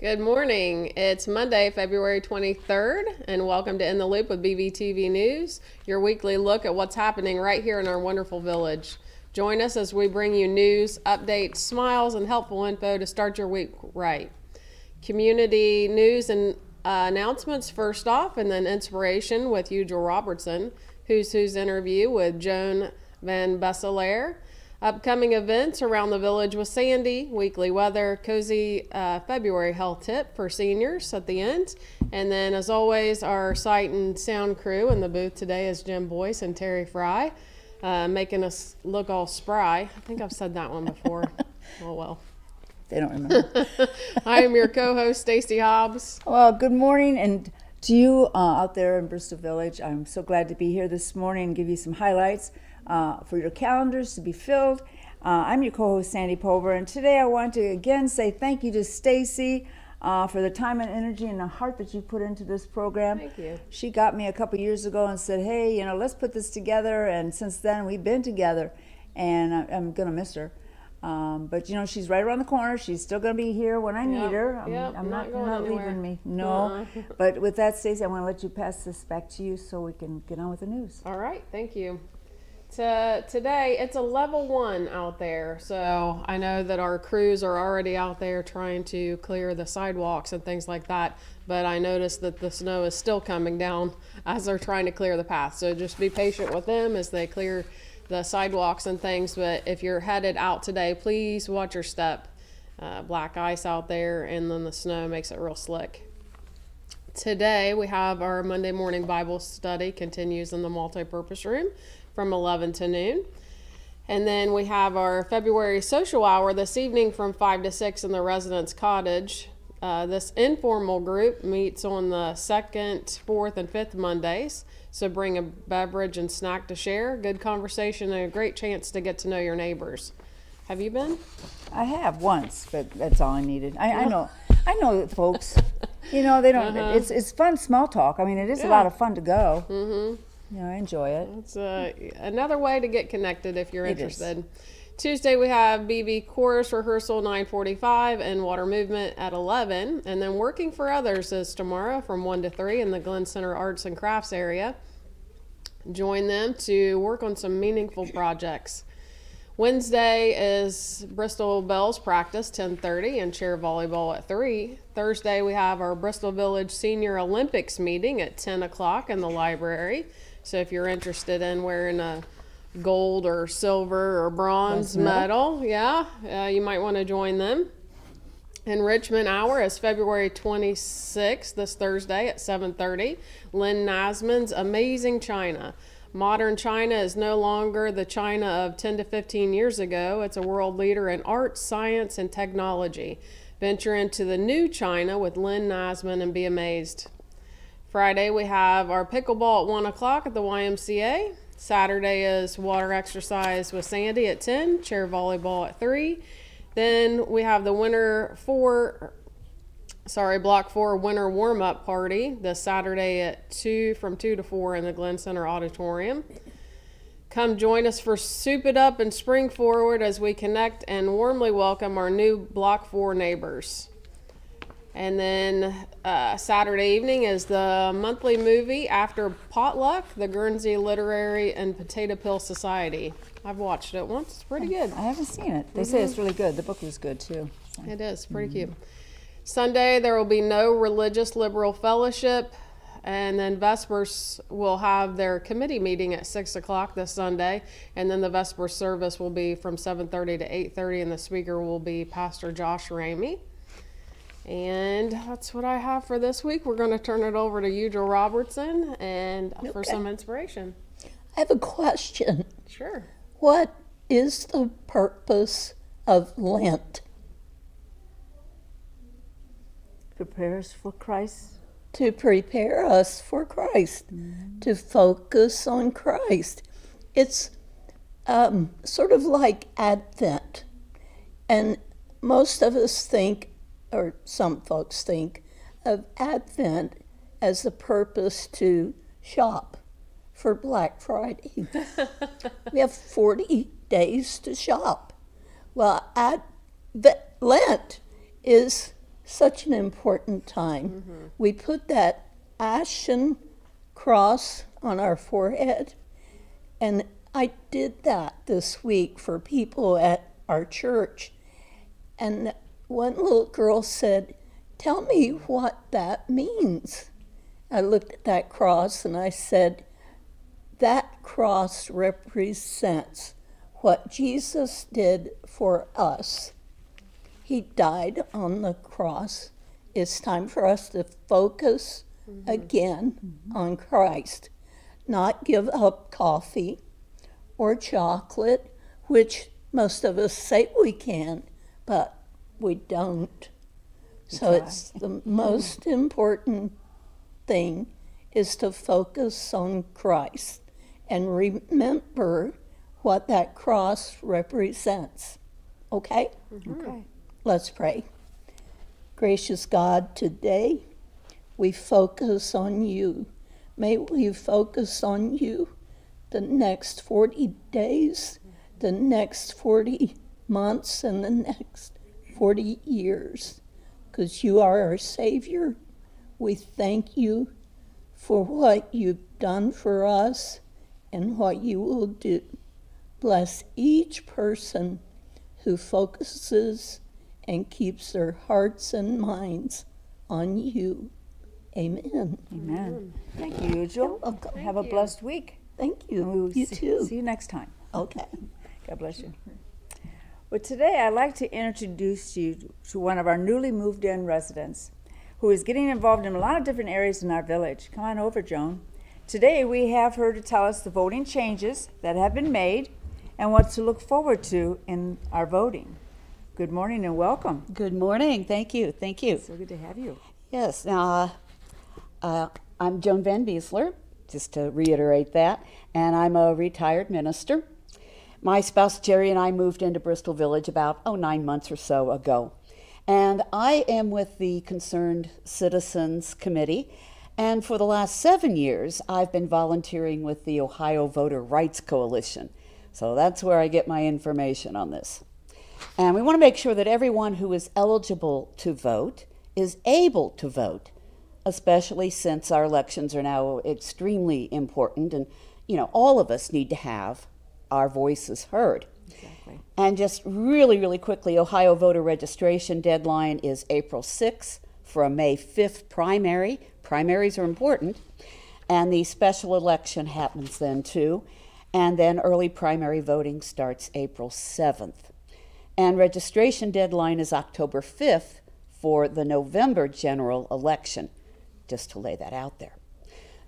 Good morning. It's Monday, February 23rd, and welcome to In the Loop with BBTV News, your weekly look at what's happening right here in our wonderful village. Join us as we bring you news, updates, smiles, and helpful info to start your week right. Community news and announcements first off, and then inspiration with Euggle Robertson, who's interview with Joan van Becelaere. Upcoming events around the village with Sandy, weekly weather, cozy February health tip for seniors at the end. And then, as always, our sight and sound crew in the booth today is Jim Boyce and Terry Frey, making us look all spry. I think I've said that one before. Oh, well. They don't remember. I am your co-host, Stacy Hobbs. Well, good morning, and to you out there in Bristol Village. I'm so glad to be here this morning and give you some highlights for your calendars to be filled. I'm your co-host, Sandy Pulver, and today I want to again say thank you to Stacy for the time and energy and the heart that you put into this program. Thank you. She got me a couple years ago and said, hey, let's put this together, and since then we've been together, and I'm going to miss her. But she's right around the corner. She's still going to be here when I need her. You're not leaving me. No. But with that, Stacey, I want to let you pass this back to you so we can get on with the news. All right. Thank you. Today, it's a level 1 out there. So I know that our crews are already out there trying to clear the sidewalks and things like that. But I noticed that the snow is still coming down as they're trying to clear the path. So just be patient with them as they clear the sidewalks and things. But if you're headed out today, please watch your step. Black ice out there, and then the snow makes it real slick. Today we have our Monday morning Bible study continues in the multi-purpose room from 11 to noon. And then we have our February social hour this evening from 5 to 6 in the residence cottage. This informal group meets on the 2nd, 4th, and 5th Mondays. So bring a beverage and snack to share. Good conversation and a great chance to get to know your neighbors. Have you been? I have once, but that's all I needed. I know that folks, they don't, it's fun small talk. I mean, it is a lot of fun to go. Mm-hmm. I enjoy it. It's another way to get connected if you're interested. Tuesday we have BB chorus rehearsal 9:45 and water movement at 11. And then working for others is tomorrow from 1 to 3 in the Glenn Center Arts and Crafts area. Join them to work on some meaningful projects. Wednesday is Bristol Bells practice 10:30 and chair volleyball at 3. Thursday we have our Bristol Village Senior Olympics meeting at 10 o'clock in the library. So if you're interested in wearing a gold or silver or bronze medal, you might want to join them. Enrichment hour is February 26th, this Thursday at 7:30. Lynn Nasman's Amazing China. Modern China is no longer the China of 10 to 15 years ago. It's a world leader in art, science, and technology. Venture into the new China with Lynn Nasman and be amazed. Friday, we have our pickleball at 1 o'clock at the YMCA. Saturday is water exercise with Sandy at 10, chair volleyball at 3. Then we have the Block 4 winter warm-up party this Saturday at 2 from 2 to 4 in the Glenn Center Auditorium. Come join us for Soup It Up and Spring Forward as we connect and warmly welcome our new Block 4 neighbors. And then Saturday evening is the monthly movie After Potluck, the Guernsey Literary and Potato Pill Society. I've watched it once. It's pretty good. I haven't seen it. They say it's really good. The book was good, too. So. It is. Pretty cute. Sunday, there will be no religious liberal fellowship. And then Vespers will have their committee meeting at 6 o'clock this Sunday. And then the Vesper service will be from 7:30 to 8:30. And the speaker will be Pastor Josh Ramey. And that's what I have for this week. We're going to turn it over to Euggle Robertson for some inspiration. I have a question. Sure. What is the purpose of Lent? Prepare us for Christ. To prepare us for Christ, to focus on Christ. It's sort of like Advent. And most of us think, or some folks think, of Advent as the purpose to shop for Black Friday. We have 40 days to shop. Well, Lent is such an important time. We put that ashen cross on our forehead, and I did that this week for people at our church. And one little girl said, "Tell me what that means." I looked at that cross and I said, "That cross represents what Jesus did for us. He died on the cross. It's time for us to focus again on Christ, not give up coffee or chocolate, which most of us say we can, but we don't." So it's the most important thing is to focus on Christ and remember what that cross represents. Okay? Okay. Let's pray. Gracious God, today we focus on you. May we focus on you the next 40 days, the next 40 months, and the next 40 years, because you are our Savior. We thank you for what you've done for us and what you will do. Bless each person who focuses and keeps their hearts and minds on you. Amen. Amen. Thank you, Euggle. welcome. Have a blessed week. Thank you. And we will You too. see you next time. Okay. God bless you. Well, today I'd like to introduce you to one of our newly moved in residents who is getting involved in a lot of different areas in our village. Come on over, Joan. Today we have her to tell us the voting changes that have been made and what to look forward to in our voting. Good morning and welcome. Good morning. Thank you. Thank you. So good to have you. Yes. I'm Joan Van Becelaere, just to reiterate that, and I'm a retired minister. My spouse Jerry and I moved into Bristol Village about 9 months or so ago. And I am with the Concerned Citizens Committee. And for the last 7 years, I've been volunteering with the Ohio Voter Rights Coalition. So that's where I get my information on this. And we want to make sure that everyone who is eligible to vote is able to vote, especially since our elections are now extremely important. And, all of us need to have our voices heard. Exactly. And just really, really quickly, Ohio voter registration deadline is April 6th for a May 5th primary. Primaries are important. And the special election happens then too. And then early primary voting starts April 7th. And registration deadline is October 5th for the November general election, just to lay that out there.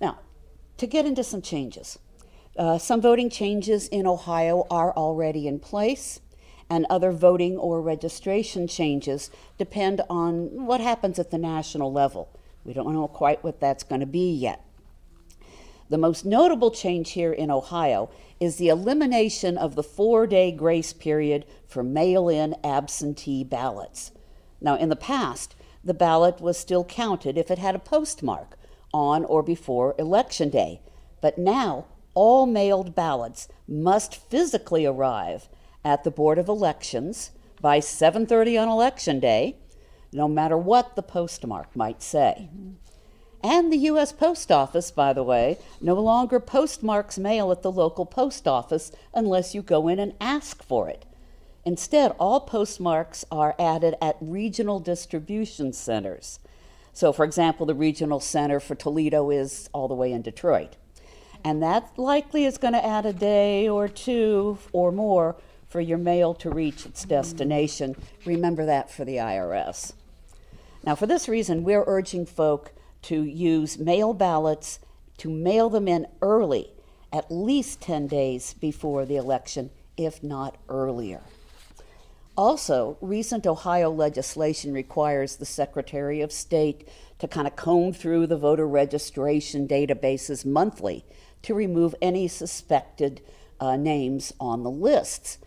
Now, to get into some changes. Some voting changes in Ohio are already in place, and other voting or registration changes depend on what happens at the national level. We don't know quite what that's going to be yet. The most notable change here in Ohio is the elimination of the 4-day grace period for mail-in absentee ballots. Now, in the past, the ballot was still counted if it had a postmark on or before Election Day, but now all mailed ballots must physically arrive at the Board of Elections by 7:30 on Election Day, no matter what the postmark might say. And the U.S. Post Office, by the way, no longer postmarks mail at the local post office unless you go in and ask for it. Instead, all postmarks are added at regional distribution centers. So, for example, the regional center for Toledo is all the way in Detroit. And that likely is going to add a day or two or more for your mail to reach its destination. Remember that for the IRS. Now, for this reason, we're urging folk to use mail ballots, to mail them in early, at least 10 days before the election, if not earlier. Also, recent Ohio legislation requires the Secretary of State to kind of comb through the voter registration databases monthly to remove any suspected names on the lists.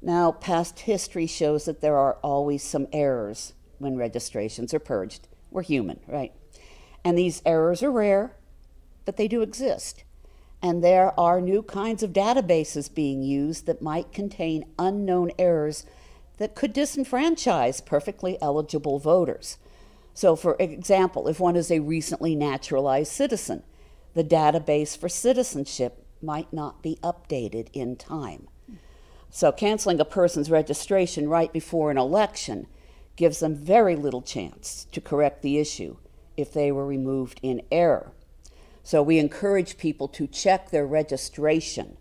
Now, past history shows that there are always some errors when registrations are purged. We're human, right? And these errors are rare, but they do exist. And there are new kinds of databases being used that might contain unknown errors that could disenfranchise perfectly eligible voters. So, for example, if one is a recently naturalized citizen, the database for citizenship might not be updated in time. So canceling a person's registration right before an election gives them very little chance to correct the issue if they were removed in error. So we encourage people to check their registration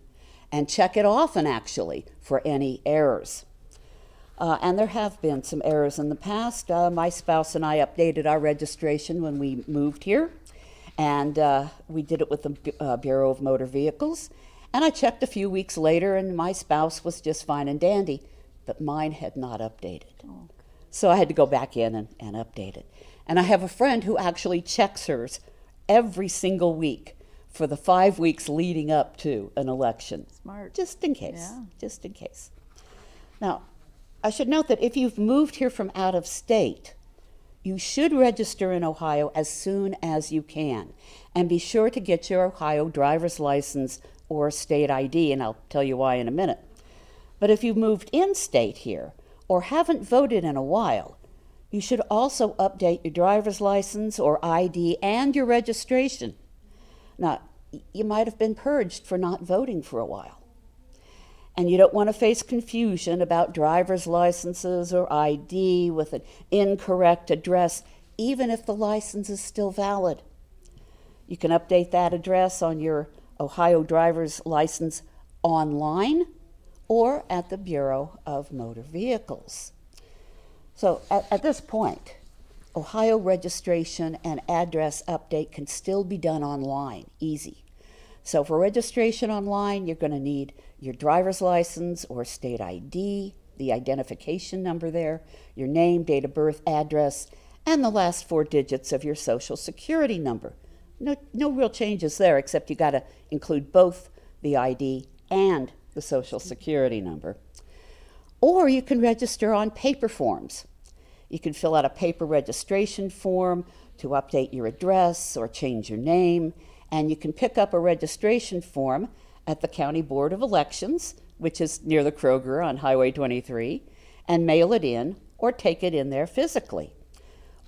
and check it often, actually, for any errors. And there have been some errors in the past. My spouse and I updated our registration when we moved here, and we did it with the Bureau of Motor Vehicles. And I checked a few weeks later, and my spouse was just fine and dandy, but mine had not updated. Oh. So I had to go back in and update it. And I have a friend who actually checks hers every single week for the 5 weeks leading up to an election. Smart. Just in case. Yeah. Just in case. Now, I should note that if you've moved here from out of state, you should register in Ohio as soon as you can. And be sure to get your Ohio driver's license or state ID, and I'll tell you why in a minute. But if you've moved in state here or haven't voted in a while, you should also update your driver's license or ID and your registration. Now, you might have been purged for not voting for a while. And you don't want to face confusion about driver's licenses or ID with an incorrect address, even if the license is still valid. You can update that address on your Ohio driver's license online or at the Bureau of Motor Vehicles. So at this point, Ohio registration and address update can still be done online, easy. So for registration online, you're going to need your driver's license or state ID, the identification number there, your name, date of birth, address, and the last 4 digits of your social security number. No real changes there, except you got to include both the ID and the social security number. Or you can register on paper forms. You can fill out a paper registration form to update your address or change your name, and you can pick up a registration form at the County Board of Elections, which is near the Kroger on Highway 23, and mail it in or take it in there physically.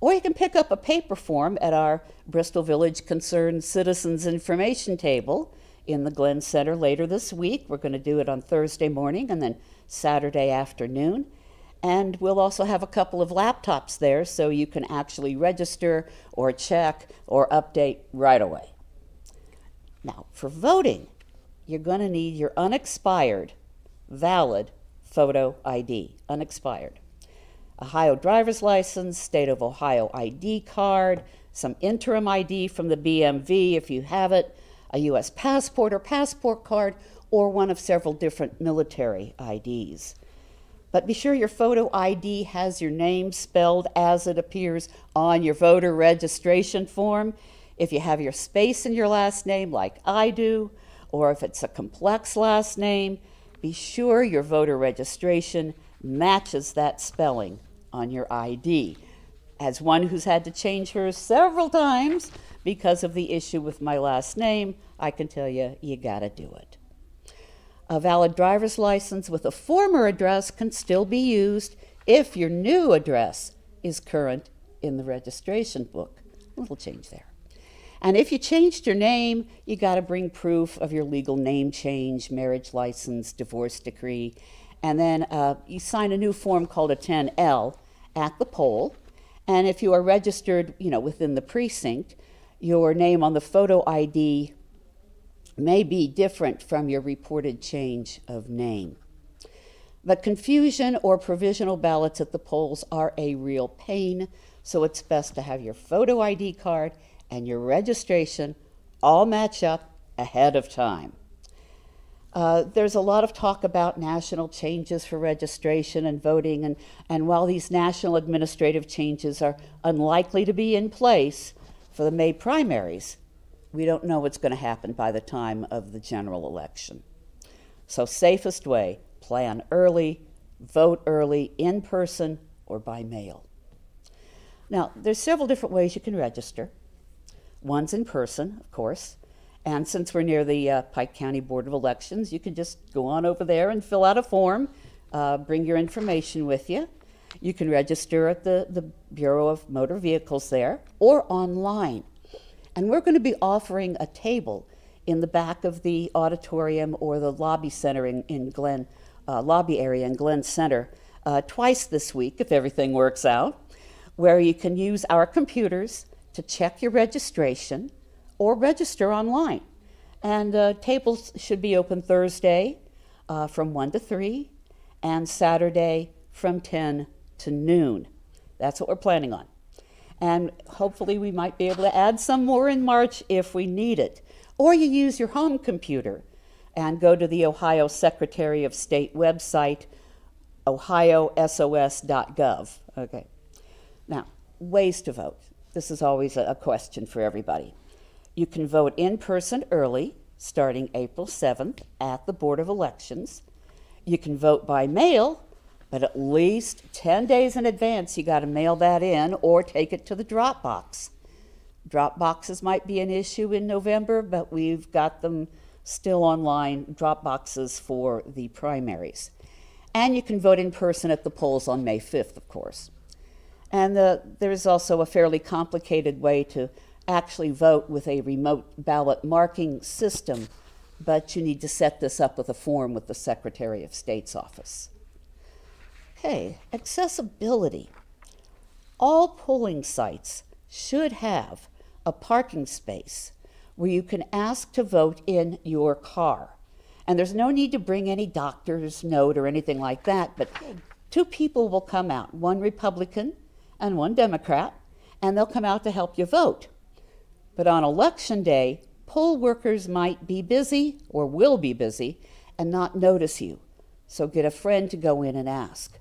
Or you can pick up a paper form at our Bristol Village Concerned Citizens Information Table in the Glenn Center later this week. We're going to do it on Thursday morning and then Saturday afternoon. And we'll also have a couple of laptops there so you can actually register or check or update right away. Now, for voting, you're going to need your unexpired, valid photo ID, unexpired. Ohio driver's license, state of Ohio ID card, some interim ID from the BMV if you have it, a U.S. passport or passport card, or one of several different military IDs. But be sure your photo ID has your name spelled as it appears on your voter registration form. If you have your space in your last name like I do, or if it's a complex last name, be sure your voter registration matches that spelling on your ID. As one who's had to change hers several times because of the issue with my last name, I can tell you, you gotta do it. A valid driver's license with a former address can still be used if your new address is current in the registration book. A little change there. And if you changed your name, you got to bring proof of your legal name change, marriage license, divorce decree, and then you sign a new form called a 10L at the poll. And if you are registered, within the precinct, your name on the photo ID may be different from your reported change of name. But confusion or provisional ballots at the polls are a real pain, so it's best to have your photo ID card and your registration all match up ahead of time. There's a lot of talk about national changes for registration and voting, and while these national administrative changes are unlikely to be in place for the May primaries, we don't know what's going to happen by the time of the general election. So safest way, plan early, vote early, in person or by mail. Now, there's several different ways you can register. One's in person, of course, and since we're near the Pike County Board of Elections, you can just go on over there and fill out a form Bring your information with you. You can register at the Bureau of Motor Vehicles there or online. And we're going to be offering a table in the back of the auditorium or the lobby center in Glen, lobby area in Glen Center twice this week, if everything works out, where you can use our computers to check your registration or register online. And tables should be open Thursday from 1 to 3 and Saturday from 10 to noon. That's what we're planning on. And hopefully we might be able to add some more in March if we need it. Or you use your home computer and go to the Ohio Secretary of State website, ohiosos.gov. Okay. Now, ways to vote. This is always a question for everybody. You can vote in person early, starting April 7th at the Board of Elections. You can vote by mail, but at least 10 days in advance you got to mail that in or take it to the drop box. Drop boxes might be an issue in November, but we've got them still online, drop boxes for the primaries. And you can vote in person at the polls on May 5th, of course. And there's also a fairly complicated way to actually vote with a remote ballot marking system, but you need to set this up with a form with the Secretary of State's office. Okay, accessibility. All polling sites should have a parking space where you can ask to vote in your car. And there's no need to bring any doctor's note or anything like that, but 2 people will come out, one Republican and one Democrat, and they'll come out to help you vote. But on election day, poll workers might be busy or will be busy and not notice you. So get a friend to go in and ask.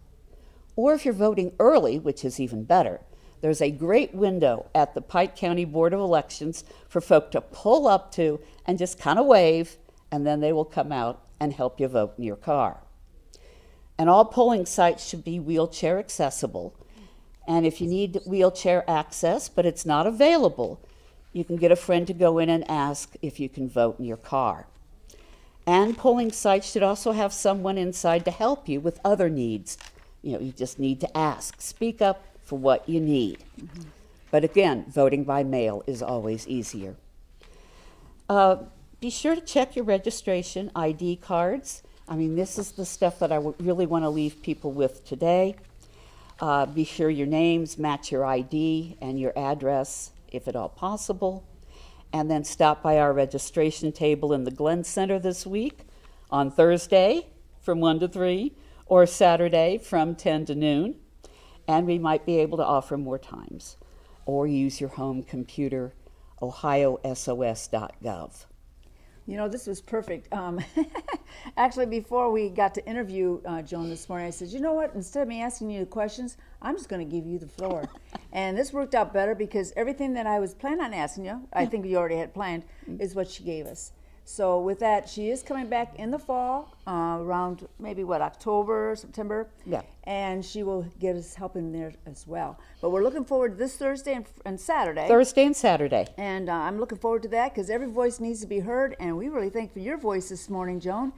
Or if you're voting early, which is even better, there's a great window at the Pike County Board of Elections for folk to pull up to and just kind of wave, and then they will come out and help you vote in your car. And all polling sites should be wheelchair accessible. And if you need wheelchair access, but it's not available, you can get a friend to go in and ask if you can vote in your car. And polling sites should also have someone inside to help you with other needs. You just need to ask. Speak up for what you need. Mm-hmm. But again, voting by mail is always easier. Be sure to check your registration ID cards. I mean, this is the stuff that I really want to leave people with today. Be sure your names match your ID and your address, if at all possible. And then stop by our registration table in the Glen Center this week on Thursday from 1 to 3 or Saturday from 10 to noon. And we might be able to offer more times. Or use your home computer, ohiosos.gov. You know, this was perfect. Actually, before we got to interview Joan this morning, I said, you know what? Instead of me asking you the questions, I'm just going to give you the floor. And this worked out better because everything that I was planning on asking you, I think you already had planned, is what she gave us. So with that, she is coming back in the fall, around maybe, October, September? Yeah. And she will get us help in there as well. But we're looking forward to this Thursday and Saturday. Thursday and Saturday. And I'm looking forward to that because every voice needs to be heard. And we really thank for your voice this morning, Joan,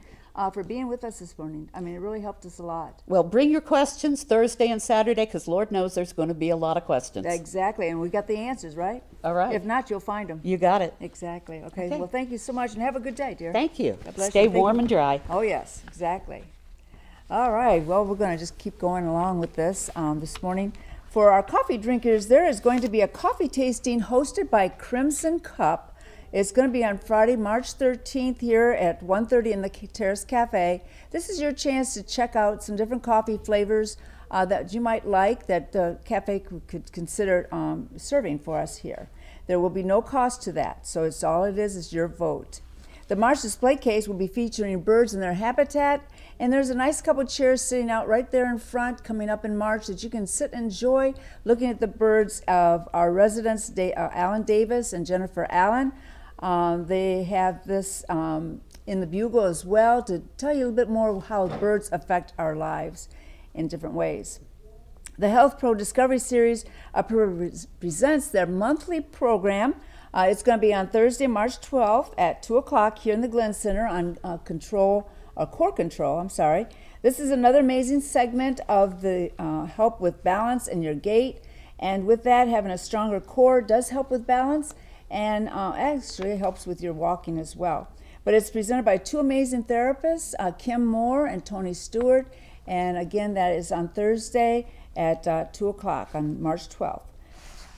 for being with us this morning. I mean, it really helped us a lot. Well, bring your questions Thursday and Saturday because Lord knows there's going to be a lot of questions. Exactly. And we got the answers, right? All right. If not, you'll find them. You got it. Exactly. Okay. Well, thank you so much and have a good day, dear. Thank you. God Stay you. warm and dry. Oh, yes. Exactly. All right. Well, we're going to just keep going along with this morning. For our coffee drinkers, there is going to be a coffee tasting hosted by Crimson Cup. It's going to be on Friday, March 13th here at 1:30 in the Terrace Cafe. This is your chance to check out some different coffee flavors that you might like that the cafe could consider serving for us here. There will be no cost to that, so it's all it is your vote. The March display case will be featuring birds in their habitat, and there's a nice couple chairs sitting out right there in front coming up in March that you can sit and enjoy looking at the birds of our residents, Alan Davis and Jennifer Allen. They have this in the Bugle as well to tell you a little bit more of how birds affect our lives in different ways. The Health Pro Discovery Series presents their monthly program. It's going to be on Thursday, March 12th at 2 o'clock here in the Glen Center on control core control, I'm sorry. This is another amazing segment of the help with balance in your gait. And with that, having a stronger core does help with balance, and actually helps with your walking as well. But it's presented by two amazing therapists, Kim Moore and Tony Stewart. And again, that is on Thursday at 2 o'clock on March 12th.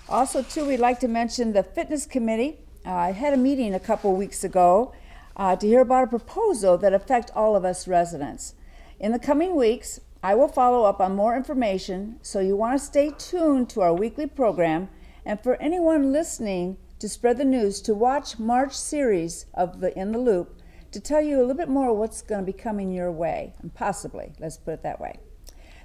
Also, too, we'd like to mention the fitness committee. I had a meeting a couple weeks ago to hear about a proposal that affects all of us residents. In the coming weeks, I will follow up on more information, so you want to stay tuned to our weekly program, and for anyone listening to spread the news, to watch March series of the In the Loop to tell you a little bit more of what's going to be coming your way, and possibly, let's put it that way.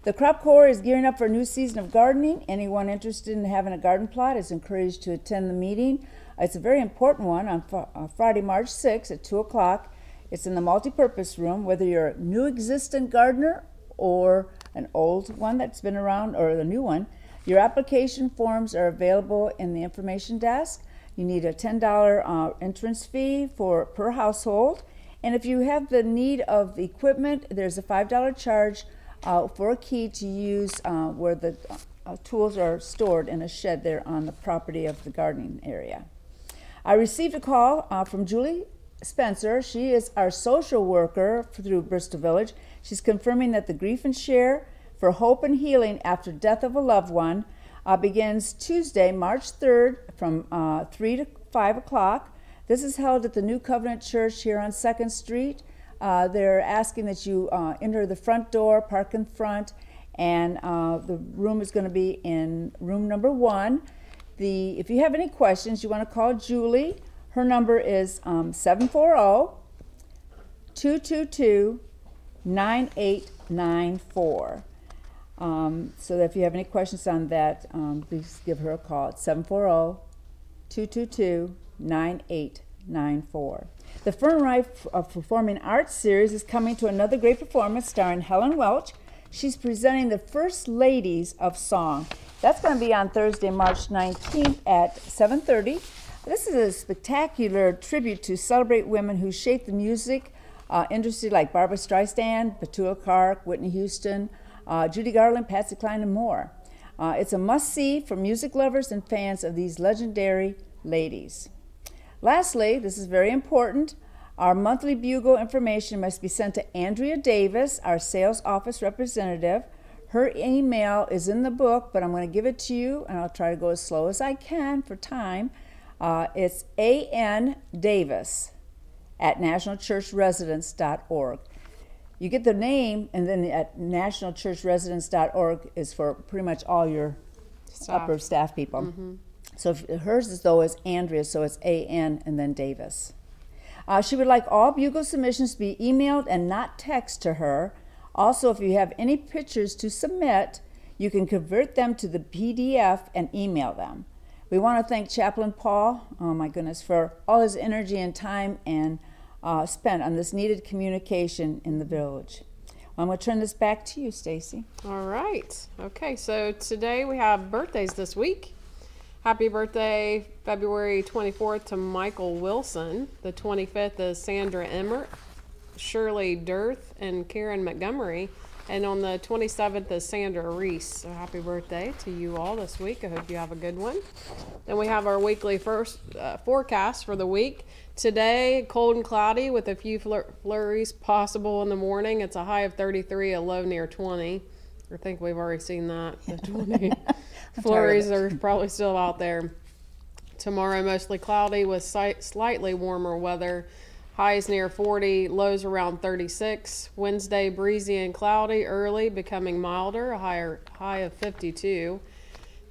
The Crop Corps is gearing up for a new season of gardening. Anyone interested in having a garden plot is encouraged to attend the meeting. It's a very important one on Friday, March 6th at 2 o'clock. It's in the multi-purpose room. Whether you're a new existent gardener or an old one that's been around or a new one, your application forms are available in the information desk. You need a $10 entrance fee per household. And if you have the need of the equipment, there's a $5 charge for a key to use where the tools are stored in a shed there on the property of the gardening area. I received a call from Julie Spencer. She is our social worker through Bristol Village. She's confirming that the Grief and Share for Hope and Healing After Death of a Loved One begins Tuesday, March 3rd from 3 to 5 o'clock. This is held at the New Covenant Church here on 2nd Street. They're asking that you enter the front door, park in front, and the room is going to be in room number 1. If you have any questions, you want to call Julie. Her number is 740-222-9894. So that if you have any questions on that, please give her a call at 740-222-9894. The Fern Rife Performing Arts Series is coming to another great performance starring Helen Welch. She's presenting the First Ladies of Song. That's going to be on Thursday, March 19th at 7:30. This is a spectacular tribute to celebrate women who shaped the music industry, like Barbra Streisand, Petula Clark, Whitney Houston, Judy Garland, Patsy Cline, and more. It's a must-see for music lovers and fans of these legendary ladies. Lastly, this is very important, our monthly Bugle information must be sent to Andrea Davis, our sales office representative. Her email is in the book, but I'm going to give it to you, and I'll try to go as slow as I can for time. It's andavis@nationalchurchresidence.org. You get the name, and then at nationalchurchresidence.org is for pretty much all your upper staff people. Mm-hmm. So hers is Andrea, so it's A-N and then Davis. She would like all Bugle submissions to be emailed and not text to her. Also, if you have any pictures to submit, you can convert them to the PDF and email them. We want to thank Chaplain Paul, oh my goodness, for all his energy and time and spent on this needed communication in the village. I'm going to turn this back to you, Stacy. All right. Okay, so today we have birthdays this week. Happy birthday, February 24th to Michael Wilson. The 25th is Sandra Emmert, Shirley Dirth, and Karen Montgomery. And on the 27th is Sandra Reese. So happy birthday to you all this week. I hope you have a good one. Then we have our weekly forecast for the week. Today, cold and cloudy with a few flurries possible in the morning. It's a high of 33, a low near 20. I think we've already seen that. The 20 flurries are probably still out there. Tomorrow, mostly cloudy with slightly warmer weather. Highs near 40, lows around 36. Wednesday, breezy and cloudy early, becoming milder, a high of 52.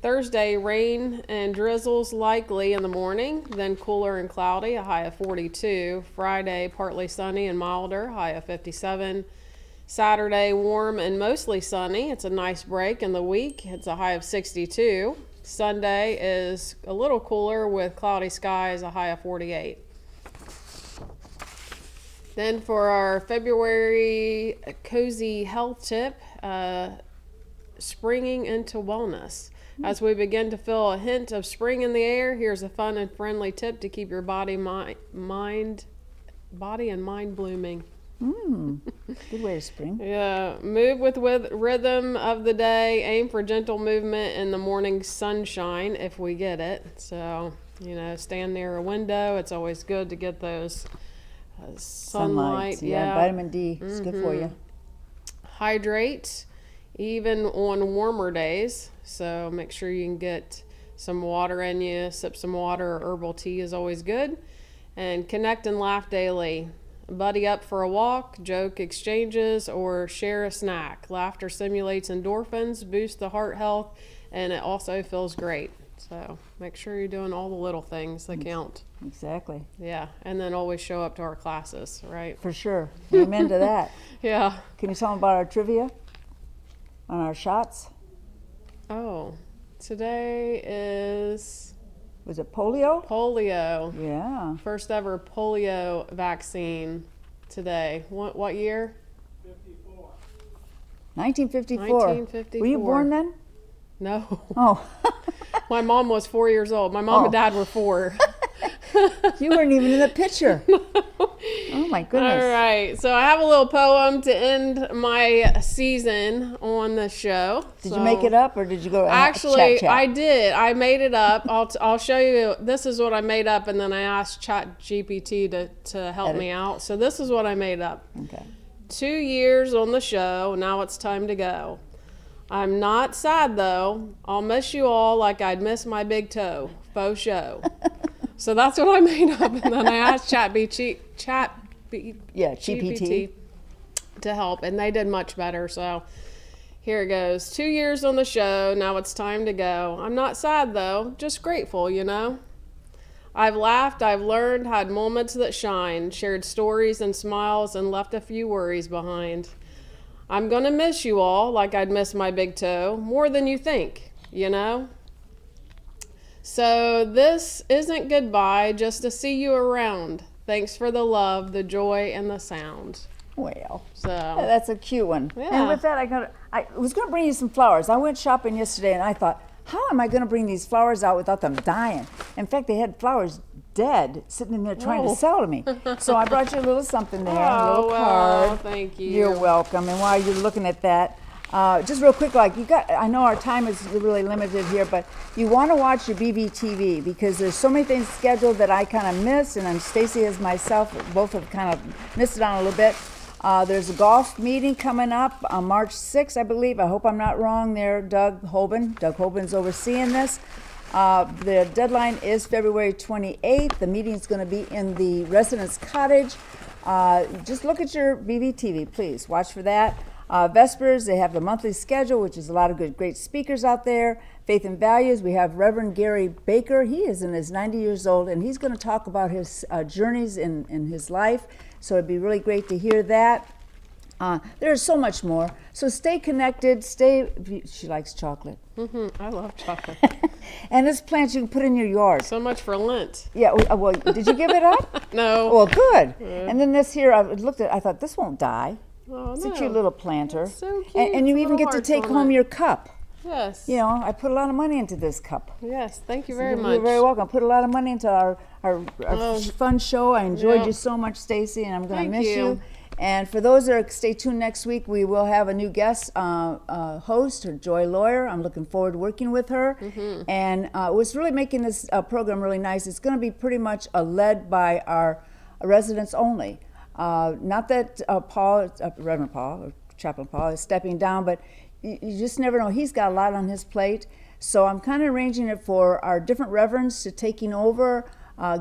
Thursday, rain and drizzles likely in the morning, then cooler and cloudy, a high of 42. Friday, partly sunny and milder, high of 57. Saturday, warm and mostly sunny. It's a nice break in the week. It's a high of 62. Sunday is a little cooler with cloudy skies, a high of 48. Then for our February cozy health tip, springing into wellness. As we begin to feel a hint of spring in the air, here's a fun and friendly tip to keep your body and mind blooming. Good way to spring. Yeah, move with rhythm of the day. Aim for gentle movement in the morning sunshine if we get it. So, stand near a window. It's always good to get those sunlight. Yeah, vitamin D. It's good for you. Hydrate, even on warmer days. So make sure you can get some water in you. Sip some water or herbal tea is always good. And connect and laugh daily. Buddy up for a walk, joke exchanges, or share a snack. Laughter stimulates endorphins, boosts the heart health, and it also feels great. So make sure you're doing all the little things that count. Exactly. Yeah, and then always show up to our classes, right? For sure. Amen to that. Yeah. Can you tell them about our trivia on our shots? Oh, today is Was it polio? polio. Yeah. First ever polio vaccine today. What year? 1954. 1954. Were you born then? No. Oh. My mom was 4 years old. My mom and dad were 4. You weren't even in the picture. Oh my goodness. All right. So I have a little poem to end my season on the show. Did you make it up or did you go Actually, chat? I did. I made it up. I'll show you. This is what I made up, and then I asked ChatGPT to help me out. So this is what I made up. Okay. 2 years on the show. Now it's time to go. I'm not sad though. I'll miss you all like I'd miss my big toe. Faux show. So that's what I made up, and then I asked GPT to help, and they did much better. So here it goes. 2 years on the show. Now it's time to go. I'm not sad though. Just grateful, I've laughed, I've learned, had moments that shine, shared stories and smiles, and left a few worries behind. I'm going to miss you all like I'd miss my big toe, more than you think, So this isn't goodbye, just to see you around. Thanks for the love, the joy, and the sound. Well, So that's a cute one. Yeah. And with that, I was going to bring you some flowers. I went shopping yesterday and I thought, how am I going to bring these flowers out without them dying? In fact, they had flowers dead sitting in there trying to sell to me. So I brought you a little something there, a little card. Thank you. You're welcome. And while you're looking at that, just real quick, I know our time is really limited here, but you want to watch your BBTV because there's so many things scheduled that I kind of missed, and then Stacy as myself both have kind of missed it on a little bit. There's a golf meeting coming up on March 6th, I believe. I hope I'm not wrong there, Doug Hoban. Doug Hoban's overseeing this. The deadline is February 28th. The meeting is going to be in the residence cottage. Just look at your BBTV, please. Watch for that. Vespers, they have the monthly schedule, which is a lot of great speakers out there. Faith and Values, we have Reverend Gary Baker. He is in his 90 years old, and he's going to talk about his journeys in his life. So it'd be really great to hear that. There's so much more. So stay connected. She likes chocolate. I love chocolate. And this plant you can put in your yard. So much for Lent. Yeah, well, did you give it up? No. Well, good. Yeah. And then this here, I thought, this won't die. Oh, It's no. a cute little planter. It's so cute. And you Little even get to hearts take on home it. your cup. Yes. I put a lot of money into this cup. Yes. Thank you very much. You're very welcome. I put a lot of money into our fun show. I enjoyed Yeah. you so much, Stacy, and I'm going to Thank miss you. you. And for those that stay tuned next week, we will have a new guest host, Joy Lawyer. I'm looking forward to working with her. And what's really making this program really nice, it's going to be pretty much led by our residents only. Not that Reverend Paul, or Chaplain Paul, is stepping down, but you just never know. He's got a lot on his plate. So I'm kind of arranging it for our different reverends to taking over,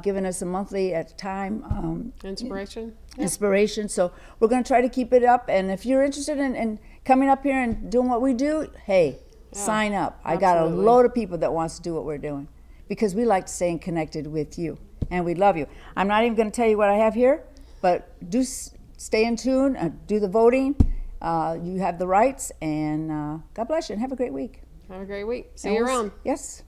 giving us a monthly at a time. Inspiration. Inspiration. So we're going to try to keep it up. And if you're interested in coming up here and doing what we do, hey, sign up. I got a load of people that wants to do what we're doing because we like staying connected with you. And we love you. I'm not even going to tell you what I have here, but do stay in tune, do the voting. You have the rights, and God bless you, and have a great week. Have a great week. See you around. Yes.